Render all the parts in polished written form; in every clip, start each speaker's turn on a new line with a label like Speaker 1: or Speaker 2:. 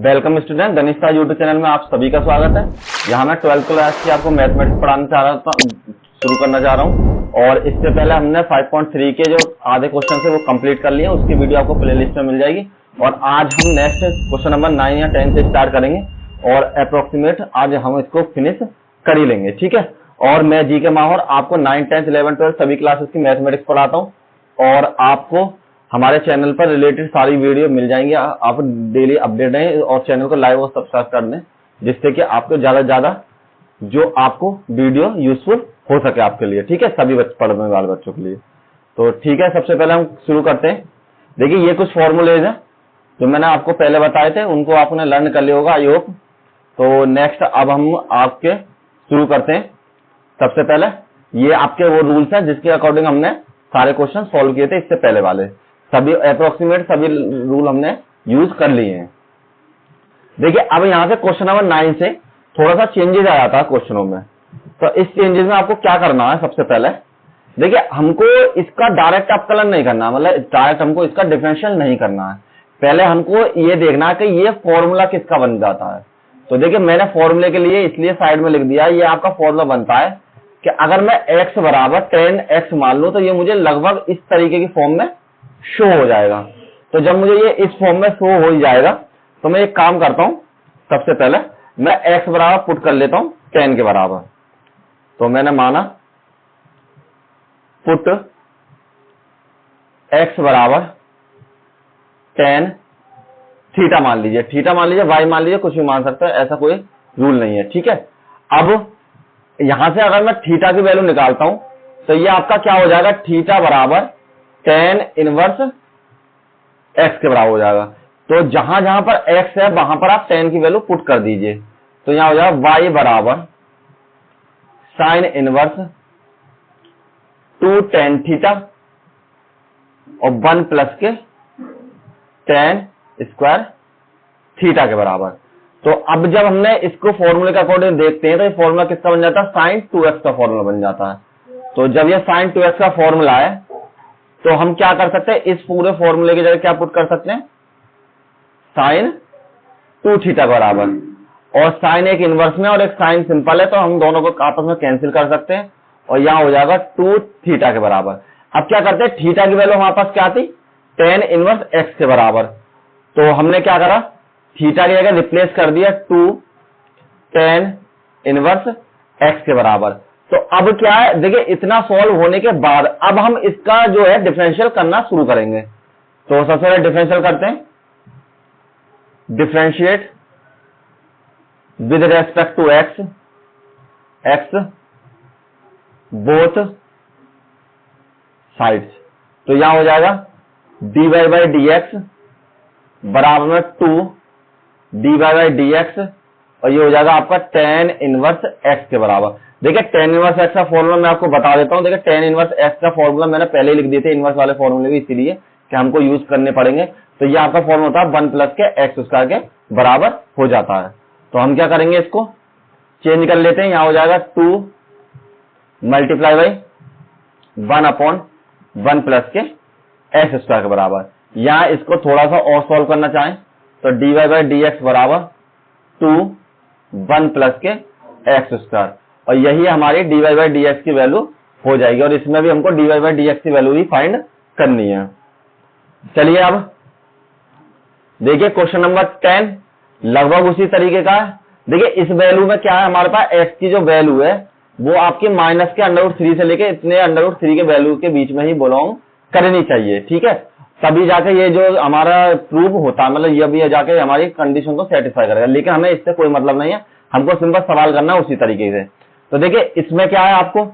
Speaker 1: Welcome student, गणित YouTube channel में आप सभी का स्वागत है। यहाँ मैं 12th क्लास की आपको मैथमेटिक्स पढ़ाना शुरू करना चाह रहा हूँ। और इससे पहले हमने 5.3 के जो आधे क्वेश्चन थे वो कंप्लीट कर लिए, उसकी वीडियो आपको प्लेलिस्ट में मिल जाएगी। और आज हम नेक्स्ट क्वेश्चन नंबर 9 या 10 से स्टार्ट करेंगे और अप्रोक्सीमेट आज हम इसको फिनिश कर ही लेंगे, ठीक है। और मैं जी के माहौर आपको 9, 10, 11, 12 सभी क्लासेस की मैथमेटिक्स पढ़ाता हूँ और आपको हमारे चैनल पर रिलेटेड सारी वीडियो मिल जाएंगी। आप डेली अपडेट रहें और चैनल को लाइव और सब्सक्राइब कर दें, जिससे कि आपको ज्यादा से ज्यादा जो आपको वीडियो यूजफुल हो सके आपके लिए, ठीक है, सभी पढ़ने वाले बच्चों के लिए। तो ठीक है, सबसे पहले हम शुरू करते हैं। देखिए, ये कुछ फॉर्मूलेज हैं जो मैंने आपको पहले बताए थे, उनको आपने लर्न कर लिया होगा आई होप। तो नेक्स्ट अब हम आपके शुरू करते हैं। सबसे पहले ये आपके वो रूल्स हैं जिसके अकॉर्डिंग हमने सारे क्वेश्चन सॉल्व किए थे इससे पहले वाले। सभी अप्रोक्सीमेट सभी रूल हमने यूज कर लिए हैं। देखिए, अब यहां से क्वेश्चन नंबर 9 से थोड़ा सा चेंजेस आ जाता है क्वेश्चनों में। तो इस चेंजेस में आपको क्या करना है, सबसे पहले देखिए, हमको इसका डायरेक्ट अवकलन नहीं करना, मतलब डायरेक्ट हमको इसका डिफरेंशियल नहीं करना है। पहले हमको ये देखना है कि ये फॉर्मूला किसका बन जाता है। तो देखिए, मैंने फॉर्मूले के लिए इसलिए साइड में लिख दिया, ये आपका फॉर्मूला बनता है कि अगर मैं x बराबर 10x मान लूं तो ये मुझे लगभग इस तरीके की फॉर्म में शो हो जाएगा। तो जब मुझे ये इस फॉर्म में शो हो ही जाएगा तो मैं एक काम करता हूं, सबसे पहले मैं x बराबर पुट कर लेता हूं 10 के बराबर। तो मैंने माना पुट x बराबर 10 थीटा मान लीजिए, थीटा मान लीजिए, y मान लीजिए, कुछ भी मान सकता है, ऐसा कोई रूल नहीं है, ठीक है। अब यहां से अगर मैं थीटा की वैल्यू निकालता हूं तो ये आपका क्या हो जाएगा, थीटा बराबर 10 इनवर्स x के बराबर हो जाएगा। तो जहां जहां पर x है वहां पर आप 10 की वैल्यू पुट कर दीजिए। तो यहां हो जाएगा y बराबर साइन इनवर्स 2 tan थीटा और 1 प्लस के tan स्क्वायर थीटा के बराबर। तो अब जब हमने इसको फॉर्मूले के अकॉर्डिंग देखते हैं तो ये फॉर्मूला किसका बन जाता है, साइन 2x का फॉर्मूला बन जाता है। तो जब ये साइन 2x का फॉर्मूला है तो हम क्या कर सकते हैं, इस पूरे फॉर्मूले की जगह क्या पुट कर सकते हैं, साइन 2 थीटा बराबर। और साइन एक इनवर्स में और एक साइन सिंपल है, तो हम दोनों को आपस में कैंसिल कर सकते हैं और यहां हो जाएगा 2 थीटा के बराबर। अब क्या करते हैं, थीटा की वैल्यू हमारे पास क्या थी, 10 इनवर्स x के बराबर। तो हमने क्या करा, थीटा की जगह रिप्लेस कर दिया 2 tan इनवर्स x के बराबर। तो अब क्या है, देखिए, इतना सॉल्व होने के बाद अब हम इसका जो है डिफरेंशियल करना शुरू करेंगे। तो सबसे पहले डिफरेंशियल करते हैं, differentiate with respect to x both sides. तो यहां हो जाएगा dy बाई dx बराबर में 2 dy बाई dx और ये हो जाएगा आपका tan इनवर्स x के बराबर। देखिए, tan इनवर्स x का फॉर्मूला मैं आपको बता देता हूं। देखिए, tan इनवर्स x का फॉर्मूला मैंने पहले ही लिख दिए थे, इनवर्स वाले फॉर्मूले भी, इसीलिए कि हमको यूज करने पड़ेंगे। तो ये आपका फॉर्मूला होता है 1 प्लस के x स्क्वायर के बराबर हो जाता है। तो हम क्या करेंगे, इसको चेंज कर लेते हैं। यहां हो जाएगा 2 मल्टीप्लाई बाई 1 अपॉन 1 प्लस के x स्क्वायर के बराबर। यहां इसको थोड़ा सा और सॉल्व करना चाहें तो dy बाई dx बराबर 2 1 प्लस के x स्क्वायर, और यही हमारी dy बाई dx की वैल्यू हो जाएगी। और इसमें भी हमको dy बाई dx की वैल्यू ही फाइंड करनी है। चलिए, अब देखिए क्वेश्चन नंबर 10 लगभग उसी तरीके का है। देखिए, इस वैल्यू में क्या है, हमारे पास x की जो वैल्यू है वो आपकी माइनस के √3 से लेके इतने √3 के वैल्यू के बीच में ही बिलोंग करनी चाहिए, ठीक है। तभी जाके ये जो हमारा प्रूव होता है, मतलब ये भी जाके हमारी कंडीशन को सेटिस्फाई करेगा। लेकिन हमें इससे कोई मतलब नहीं है, हमको सिंपल सवाल करना है उसी तरीके से। तो देखिए, इसमें क्या है, आपको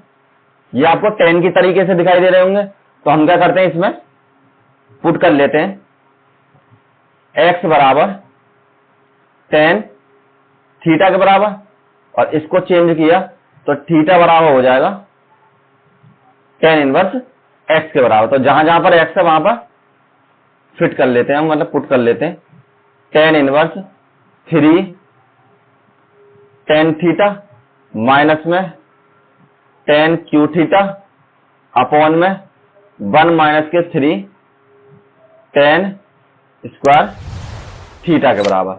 Speaker 1: ये आपको 10 की तरीके से दिखाई दे रहे होंगे। तो हम क्या करते हैं, इसमें पुट कर लेते हैं x बराबर 10 थीटा के बराबर और इसको चेंज किया तो थीटा बराबर हो जाएगा tan इनवर्स x के बराबर। तो जहां जहां पर x है वहां पर फिट कर लेते हैं हम, मतलब पुट कर लेते हैं tan inverse 3 tan theta minus में tan क्यू थीटा अपॉन में 1 माइनस के 3 tan स्क्वायर थीटा के बराबर।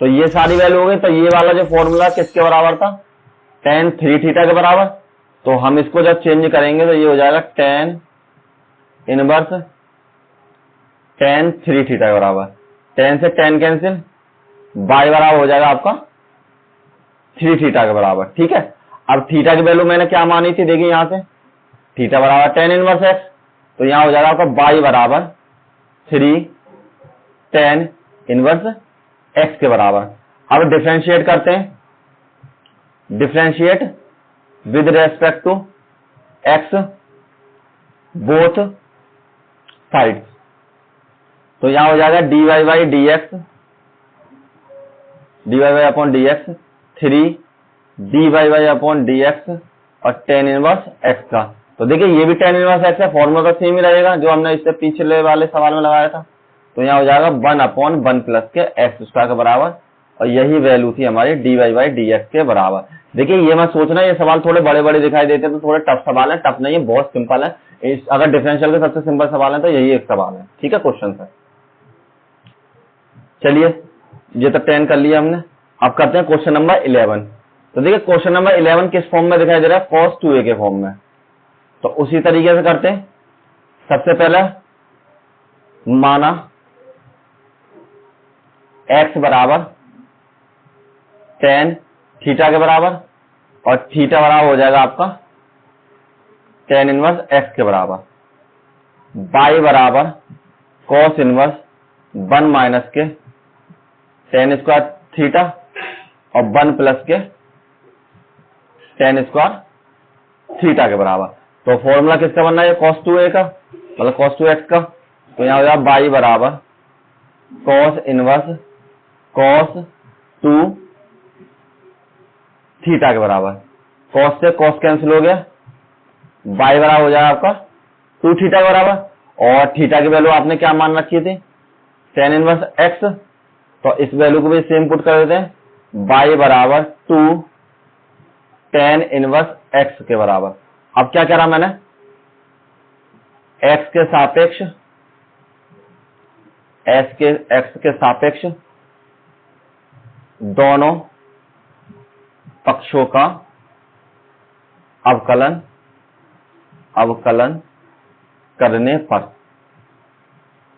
Speaker 1: तो ये सारी वैल्यू हो गई। तो ये वाला जो फॉर्मूला किसके बराबर था, tan 3 थीटा के बराबर। तो हम इसको जब चेंज करेंगे तो ये हो जाएगा tan इनवर्स tan 3 थीटा के बराबर। tan से tan कैंसिल, y बराबर हो जाएगा आपका 3 थीटा के बराबर। ठीक है, अब थीटा की वैल्यू मैंने क्या मानी थी, देखिए यहां से थीटा बराबर tan इनवर्स x, तो यहां हो जाएगा आपका y बराबर 3 tan इनवर्स x के बराबर। अब डिफरेंशिएट करते हैं, differentiate with respect to x both side. तो यहां हो जाएगा dy by upon dx 3 dy by upon dx और tan इनवर्स x का। तो देखिए ये भी tan इनवर्स x है, फॉर्मूला तो सेम ही रहेगा जो हमने इससे पिछले वाले सवाल में लगाया था। तो यहाँ हो जाएगा 1 अपॉन 1 प्लस के एक्स स्क्वायर के बराबर, और यही वैल्यू थी हमारी dy बाई dx के बराबर। देखिए ये मत सोचना ये सवाल थोड़े बड़े बड़े दिखाई देते हैं तो थोड़े टफ सवाल है, टफ नहीं है, बहुत सिंपल है। अगर डिफरेंशियल के सबसे सिंपल सवाल है तो यही एक सवाल है। ठीक है, क्वेश्चन है। चलिए ये तो 10 कर लिया हमने, अब करते हैं क्वेश्चन नंबर 11। तो देखिए क्वेश्चन नंबर 11 किस फॉर्म में दिखाई दे रहा है, cos 2a के फॉर्म में। तो उसी तरीके से करते हैं। सबसे पहले माना x बराबर tan थीटा के बराबर और थीटा बराबर हो जाएगा आपका tan इनवर्स x के बराबर, y बराबर cos इनवर्स 1 माइनस के tan स्क्वायर थीटा और 1 प्लस के tan स्क्वायर थीटा के बराबर। तो फॉर्मूला किसका बनना है, cos 2a का, मतलब cos 2x का। तो यहां हो जाएगा y बराबर cos इनवर्स cos 2 थीटा के बराबर। cos से cos कैंसिल हो गया, y बराबर हो जाएगा आपका 2 थीटा के बराबर। और थीटा की वैल्यू आपने क्या मान रखी थी, tan इनवर्स x। तो इस वैल्यू को भी सेम पुट कर देते हैं, y बराबर 2 tan इनवर्स x के बराबर। अब क्या करा मैंने, x के सापेक्ष दोनों पक्षों का अवकलन करने पर।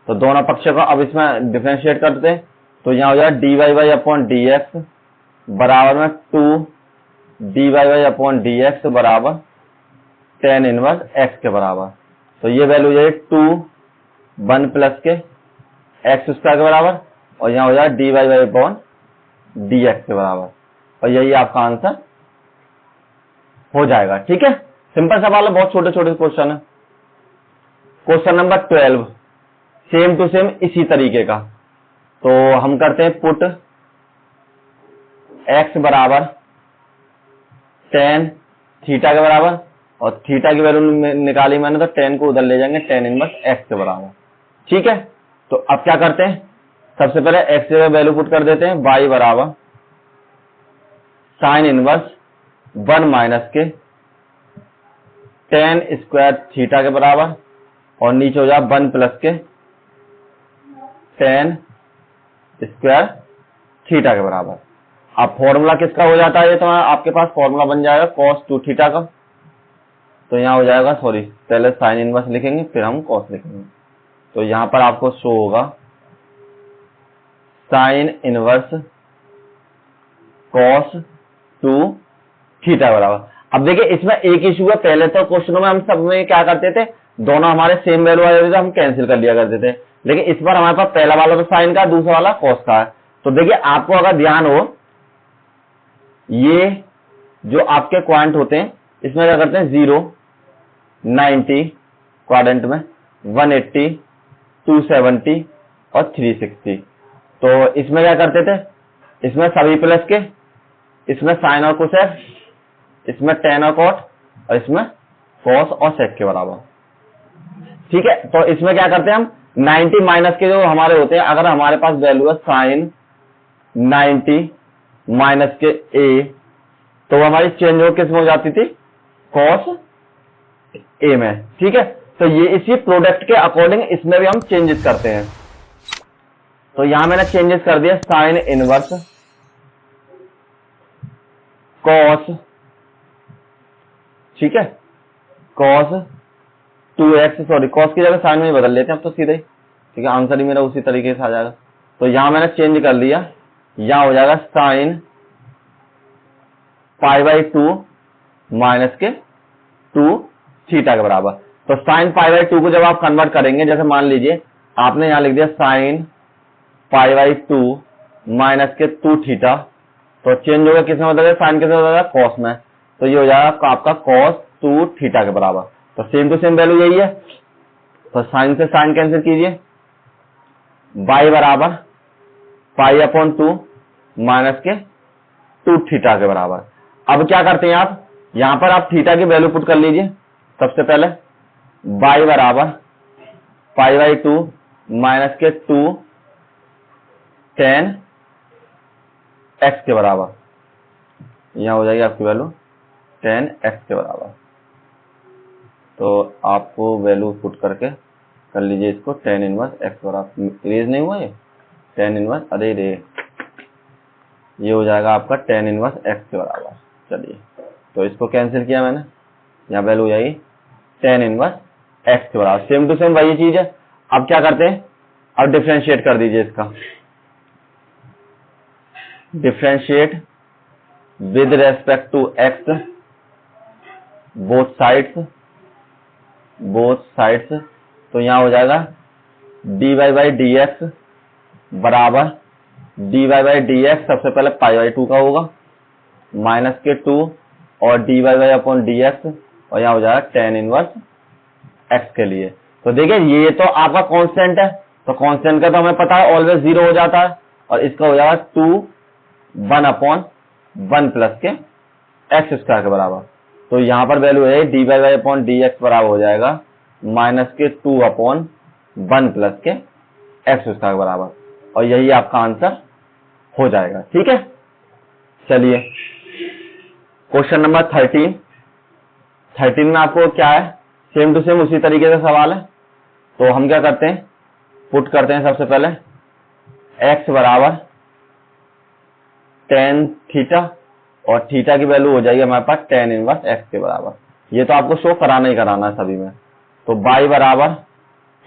Speaker 1: तो दोनों पक्षों का अब इसमें डिफरेंशिएट करते हैं। तो यहां हो जाएगा dy बाई अपॉन dx बराबर में 2 dy बाई अपॉन dx बराबर tan इनवर्स x के बराबर। तो ये वैल्यू हो जाएगी 2 1 प्लस के एक्स स्क्वायर के बराबर, और यहां हो जाएगा dy बाई अपॉन dx के बराबर, और यही आपका आंसर हो जाएगा। ठीक है, सिंपल सवाल है, बहुत छोटे छोटे क्वेश्चन है। Question number 12 same to same इसी तरीके का। तो हम करते हैं पुट x बराबर tan थीटा के बराबर, और थीटा की वैल्यू निकाली मैंने तो tan को उधर ले जाएंगे tan इनवर्स x के बराबर। ठीक है, तो अब क्या करते हैं, सबसे पहले x की वैल्यू पुट कर देते हैं, y बराबर साइन इनवर्स 1 माइनस के tan स्क्वायर थीटा के बराबर, और नीचे हो जाए 1 प्लस के tan स्क्वायर थीटा के बराबर। अब फॉर्मूला किसका हो जाता है, ये तो आपके पास फॉर्मूला बन जाएगा cos 2 थीटा का। तो यहां हो जाएगा, सॉरी पहले साइन इनवर्स लिखेंगे फिर हम cos लिखेंगे। तो यहां पर आपको शो होगा साइन इनवर्स cos 2 थीटा बराबर। अब देखिए इसमें एक इशू है, पहले तो क्वेश्चनों में हम सब में क्या करते थे, दोनों हमारे सेम वैल्यू आ जाते थे, हम कैंसिल कर लिया करते थे। लेकिन इस बार हमारे पास पहला वाला तो साइन का, दूसरा वाला cos का है। तो देखिए आपको अगर ध्यान हो, ये जो आपके क्वाड्रेंट होते हैं इसमें क्या करते हैं, 0 90 क्वाड्रेंट में 180 270 और 360। तो इसमें क्या करते थे, इसमें सभी प्लस के, इसमें साइन और कोसेक, इसमें tan और cot, और इसमें cos और sec के बराबर। ठीक है, तो इसमें क्या करते हैं हम 90 माइनस के जो हमारे होते हैं, अगर हमारे पास वैल्यू है साइन 90 माइनस के a, तो वो हमारी चेंज हो किस में हो जाती थी, cos a में। ठीक है, तो ये इसी प्रोडक्ट के अकॉर्डिंग इसमें भी हम चेंजेस करते हैं। तो यहां मैंने चेंजेस कर दिया, साइन इनवर्स कॉस, ठीक है, कॉस 2x, सॉरी कॉस की जगह साइन में ही बदल लेते हैं अब तो सीधे ही, ठीक है, आंसर ही मेरा उसी तरीके से आ जाएगा। तो यहां मैंने चेंज कर लिया, यहां हो जाएगा साइन π/2 माइनस के 2 थीटा के बराबर। तो साइन π/2 को जब आप कन्वर्ट करेंगे, जैसे मान लीजिए आपने यहां लिख दिया साइन π/2 माइनस के 2 थीटा, तो चेंज होगा किसमें बदलेगा, साइन किसमें बदलेगा, कॉस में। तो ये हो जाएगा आपका कॉस 2 थीटा के बराबर। तो सेम टू सेम वैल्यू यही है, तो साइन से साइन कैंसिल कीजिए, y बराबर π/2 माइनस के 2 थीटा के बराबर। अब क्या करते हैं आप, यहां पर आप थीटा की वैल्यू पुट कर लीजिए। सबसे पहले y बराबर π/2 माइनस के 2 tan x के बराबर, यहां हो जाएगी आपकी वैल्यू tan x के बराबर। तो आपको वैल्यू पुट करके कर लीजिए इसको, tan इनवर्स x बराबर, इरेज नहीं हुआ ये tan इनवर्स, अरे रे, ये हो जाएगा आपका tan इनवर्स x के बराबर। चलिए, तो इसको कैंसिल किया मैंने, यहाँ वैल्यू हो जाएगी tan इनवर्स x के बराबर। सेम टू सेम वही चीज है। अब क्या करते हैं, अब डिफरेंशिएट कर दीजिए इसका, differentiate with respect to x both sides. तो यहां हो जाएगा dy/dx बराबर dy/dx, सबसे पहले π/2 का होगा माइनस के 2 और dy/dx, और यहां हो जाएगा tan इनवर्स x के लिए। तो देखिए ये तो आपका कांस्टेंट है, तो कांस्टेंट का तो हमें पता है ऑलवेज 0 हो जाता है, और इसका हो जाएगा 2 1/1 प्लस के x² के बराबर। तो यहां पर वैल्यू है dy/dx बराबर हो जाएगा माइनस के 2/1 प्लस के x² के बराबर, और यही आपका आंसर हो जाएगा। ठीक है, चलिए क्वेश्चन नंबर 13 में आपको क्या है, सेम टू सेम उसी तरीके से सवाल है। तो हम क्या करते हैं, पुट करते हैं सबसे पहले x बराबर tan थीटा, और थीटा की वैल्यू हो जाएगी हमारे पास tan इनवर्स x के बराबर। ये तो आपको शो कराना ही कराना है सभी में। तो y बराबर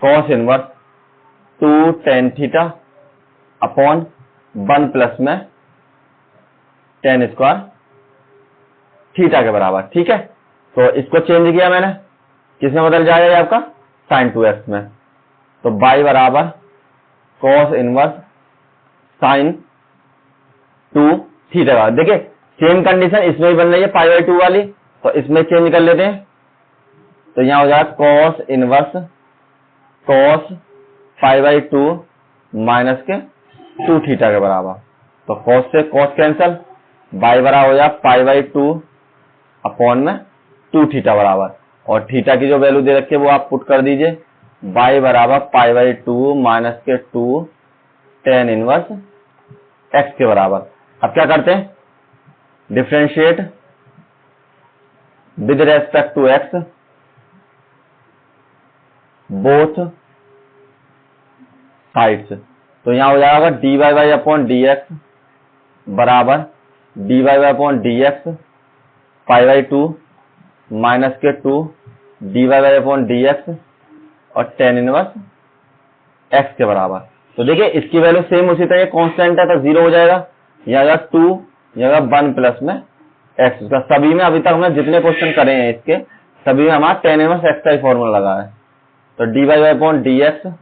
Speaker 1: cos inverse 2 tan theta upon 1 plus में tan स्क्वायर थीटा के बराबर। ठीक है, तो इसको चेंज किया मैंने, किसमें बदल जाएगा ये आपका sin 2x में। तो y बराबर cos इनवर्स sin 2 थीटा का। देखिए सेम कंडीशन इसमें भी बन रही है π/2 वाली, तो इसमें चेंज कर लेते हैं। तो यहां हो जाएगा cos इनवर्स cos π/2 माइनस के 2 थीटा के बराबर। तो cos से cos कैंसल, y बराबर हो जाएगा π/2 अपॉन में 2 थीटा बराबर, और थीटा की जो वैल्यू दे रखी है वो आप पुट कर दीजिए, y बराबर π/2 माइनस के 2 tan इनवर्स x के बराबर। अब क्या करते हैं, differentiate with respect to x both sides. तो यहां हो जाएगा dy/dx बराबर dy/dx π/2 माइनस के 2 dy/dx और tan इनवर्स x के बराबर। तो देखिए इसकी वैल्यू सेम उसी तरह कांस्टेंट है, तो 0 हो जाएगा, यहां 2 यहां 1 प्लस में x का। सभी में अभी तक हमने जितने क्वेश्चन करे हैं इसके सभी में हमारा tan इनवर्स x का ही फॉर्मूला लगा है। तो dy/dx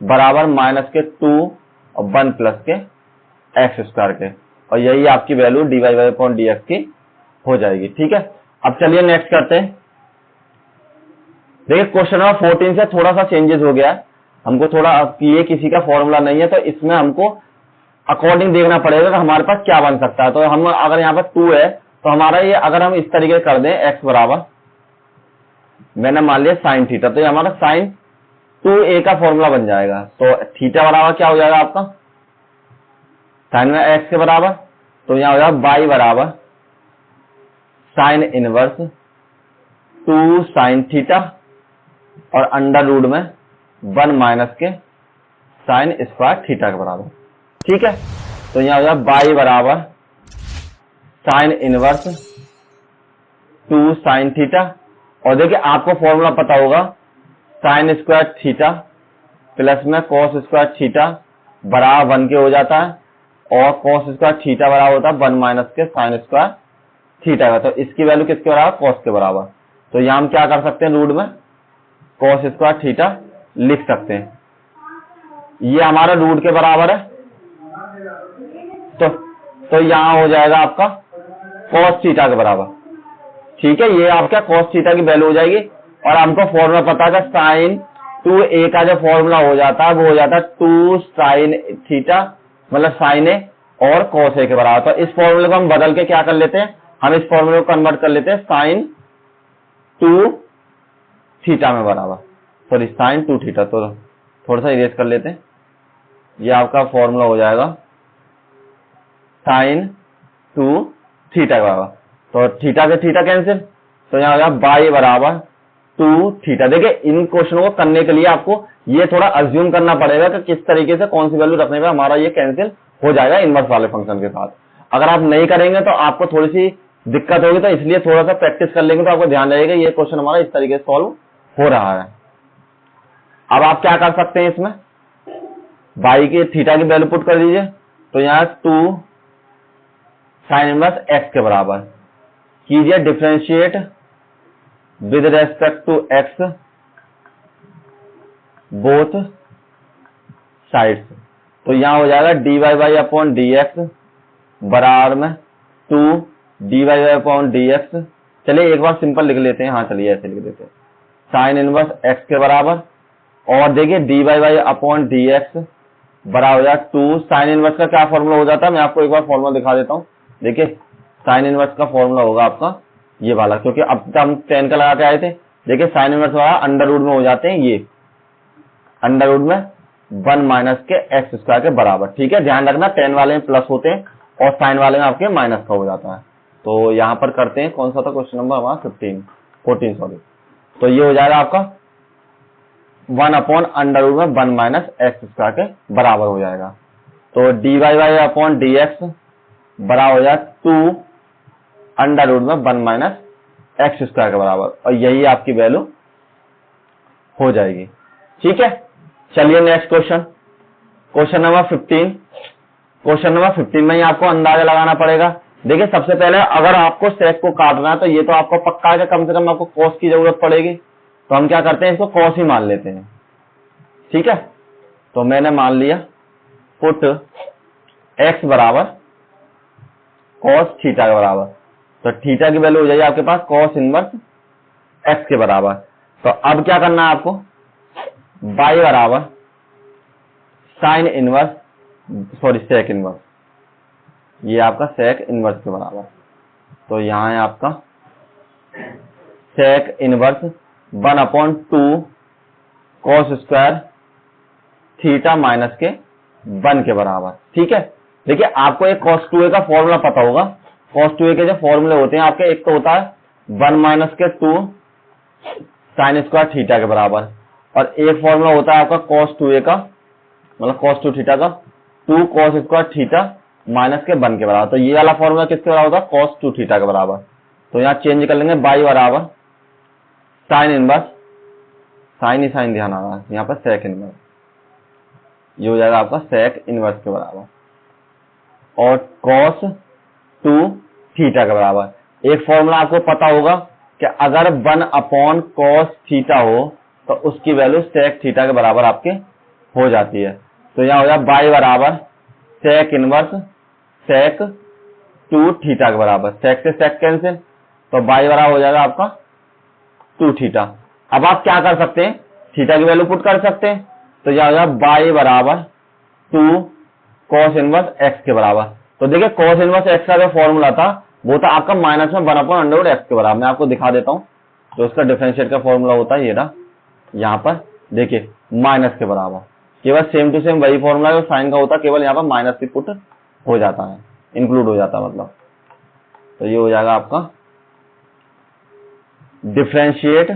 Speaker 1: बराबर माइनस के 2 और 1 प्लस के x² के, और यही आपकी वैल्यू dy/dx की हो जाएगी। ठीक है, अब चलिए नेक्स्ट करते हैं। देखिए क्वेश्चन नंबर 14 से थोड़ा सा चेंजेस हो गया है, हमको थोड़ा, ये किसी का फॉर्मूला नहीं है, तो इसमें हमको अकॉर्डिंग देखना पड़ेगा कि हमारे पास क्या बन सकता है। तो हम अगर यहाँ पर 2 है, तो हमारा ये अगर हम इस तरीके कर दें x बराबर, मैंने मान लिया साइन थीटा, तो ये हमारा साइन 2a का फॉर्मूला बन जाएगा। तो थीटा बराबर क्या हो जाएगा आपका साइन में x के बराबर, तो यहां हो जाएगा y बराबर साइन इनवर्स 2 साइन थीटा और अंडर रूट में 1 माइनस के साइन स्क्वायर थीटा के बराबर। ठीक है, तो यहां हो जाए बाई बराबर साइन इनवर्स 2 साइन थीटा। और देखिए आपको फॉर्मूला पता होगा, साइन स्क्वायर थीटा प्लस में कॉस स्क्वायर थीटा बराबर 1 के हो जाता है, और कॉस स्क्वायर थीटा बराबर होता है 1 माइनस के साइन स्क्वायर थीटा का। तो इसकी वैल्यू किसके बराबर, कॉस के बराबर। तो यहां हम क्या कर सकते हैं, रूट में कॉस स्क्वायर थीटा लिख सकते हैं। ये हमारा रूट के बराबर है, तो यहां हो जाएगा आपका कॉस थीटा के बराबर। ठीक है, ये आपका कॉस थीटा की वैल्यू हो जाएगी। और हमको फॉर्मूला पता है, साइन 2a का जो फॉर्मूला हो जाता है वो हो जाता है 2 साइन थीटा, मतलब साइन ए और कॉस ए के बराबर। तो इस फॉर्मूले को हम बदल के क्या कर लेते हैं, हम इस फॉर्मूले को कन्वर्ट कर लेते हैं साइन 2 थीटा में बराबर, सॉरी साइन 2 थीटा। तो थोड़ा सा इरेज कर लेते हैं, ये आपका फॉर्मूला हो जाएगा साइन 2 थीटा के बराबर। तो थीटा से थीटा कैंसिल, तो यहां हो जाएगा बाई बराबर 2 थीटा। देखिए इन क्वेश्चनों को करने के लिए आपको ये थोड़ा अज्यूम करना पड़ेगा कि किस तरीके से कौन सी वैल्यू रखने पे हमारा ये कैंसिल हो जाएगा इनवर्स वाले फंक्शन के साथ। अगर आप नहीं करेंगे तो आपको थोड़ी सी दिक्कत होगी, तो इसलिए थोड़ा सा प्रैक्टिस कर लेंगे तो आपको ध्यान रहेगा ये क्वेश्चन हमारा इस तरीके से सॉल्व हो रहा है। अब आप क्या कर सकते हैं, इसमें बाई के थीटा की वैल्यू पुट कर दीजिए, तो यहाँ 2 साइन इनवर्स एक्स के बराबर कीजिए, differentiate with respect to x both sides. तो यहां हो जाएगा d y y upon d x बराबर में 2 d y y upon d x. चलिए एक बार सिंपल लिख लेते हैं, हाँ चलिए ऐसे लिख देते हैं, साइन इनवर्स एक्स के बराबर, और देखिए d y y upon d x बराबर हो जाएगा 2 साइन इनवर्स का क्या फॉर्मूला हो जाता है, मैं आपको एक बार फॉर्मूला दिखा देता हूं। देखिए साइन इनवर्स का फॉर्मूला होगा आपका ये वाला, क्योंकि अब तक हम 10 का लगा के आए थे। देखिए साइन इनवर्स वाला अंडर रूट में हो जाते हैं, ये अंडर रूट में 1 माइनस के एक्स स्क्वायर के बराबर। ठीक है, ध्यान रखना 10 वाले में प्लस होते हैं और साइन वाले में आपके माइनस का हो जाता है। तो यहां पर करते हैं, कौन सा था क्वेश्चन नंबर हमारा 14 सॉरी। तो ये हो जाएगा आपका 1 अपॉन अंडर रूट में 1 माइनस एक्स स्क्वायर के बराबर हो जाएगा। तो d y y upon d x बराबर हो जाएगा 2 अंडर रूट में 1 माइनस एक्स स्क्वायर के बराबर, और यही आपकी वैल्यू हो जाएगी। ठीक है, चलिए next question, question number 15। Question number 15 में ही आपको अंदाजा लगाना पड़ेगा। देखिए सबसे पहले अगर आपको सेक को काटना है तो ये तो आपको पक्का है कि कम से कम आपको कॉस की जरूरत पड़ेगी, तो हम क्या करते हैं, इसको कॉस ही मान लेते हैं। ठीक है, तो मैंने मान लिया पुट एक्स बराबर कॉस थीटा के बराबर, तो थीटा की वैल्यू हो जाएगी आपके पास कॉस इनवर्स एक्स के बराबर। तो अब क्या करना है आपको, बाई बराबर sine inverse sorry sec inverse, ये आपका सेक इनवर्स के बराबर। तो यहां है आपका sec inverse 1 upon 2 cos square theta minus के 1 के बराबर। ठीक है, देखिए आपको एक cos 2a का फॉर्मूला पता होगा। cos 2a के जो फॉर्मूले होते हैं आपके, एक तो होता है 1 माइनस के 2 साइन स्क्वायर थीटा के बराबर, और एक फॉर्मूला होता है आपका cos 2a का, मतलब cos 2 थीटा का 2 cos स्क्वायर थीटा माइनस के 1 के बराबर। तो ये वाला फॉर्मूला किसके बराबर होता है, cos 2 थीटा के बराबर। तो यहाँ चेंज कर लेंगे, बाई बराबर साइन इनवर्स, साइन ही साइन ध्यान आ रहा है यहाँ पर, सेक इनवर्स, ये हो जाएगा आपका सेक इनवर्स के बराबर, और cos 2 थीटा के बराबर। एक फॉर्मूला आपको पता होगा कि अगर 1 अपॉन cos थीटा हो तो उसकी वैल्यू सेक थीटा के बराबर आपके हो जाती है। तो यहाँ हो जाएगा बाई बराबर सेक इनवर्स सेक 2 थीटा के बराबर, सेक से सेक कैंसिल, तो बाई बराबर हो जाएगा आपका 2 थीटा। अब आप क्या कर सकते हैं, थीटा की वैल्यू पुट कर सकते हैं, तो यह हो जाएगा बाई बराबर 2 कॉस इनवर्स एक्स के बराबर। तो देखिए कॉस इनवर्स एक्स का जो फॉर्मूला था वो था आपका माइनस में 1 अपॉन अंडर रूट एक्स के बराबर। मैं आपको दिखा देता हूं, तो इसका डिफरेंशिएट का फॉर्मूला होता है ये रहा, यहाँ पर देखिए माइनस के बराबर, केवल सेम टू सेम वही फॉर्मूला जो साइन का होता है, केवल यहाँ पर माइनस की पुट हो जाता है, इंक्लूड हो जाता है मतलब। तो ये हो जाएगा आपका differentiate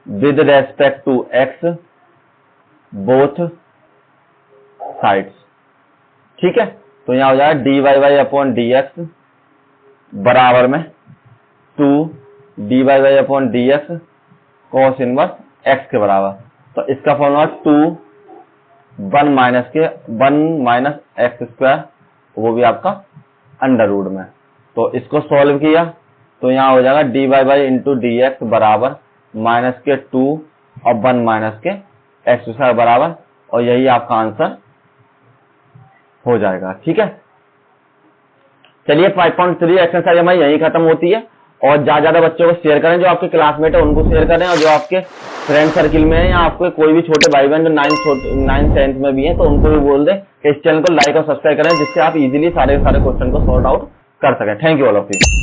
Speaker 1: with respect to x both sides. ठीक है, तो यहां हो जाएगा dy बाई अपॉन dx बराबर में 2 dy by upon dx cos inverse x के बराबर। तो इसका फॉर्मूला 1 माइनस एक्स स्क्वायर, वो भी आपका अंडर रूट में। तो इसको सॉल्व किया तो यहां हो जाएगा dy by into D x बराबर माइनस के 2 और 1 माइनस के एक्स स्क्वायर बराबर, और यही आपका आंसर हो जाएगा। ठीक है, चलिए 5.3 एक्सरसाइज हमारी यही खत्म होती है। और ज्यादा बच्चों को शेयर करें, जो आपके क्लासमेट है उनको शेयर करें, और जो आपके फ्रेंड सर्किल में है या आपके कोई भी छोटे भाई बहन जो 9th 10th में भी हैं तो उनको भी बोल दें कि इस चैनल को लाइक और सब्सक्राइब करें, जिससे आप इजीली सारे क्वेश्चन को सॉर्ट आउट कर सकें। Thank you all of you.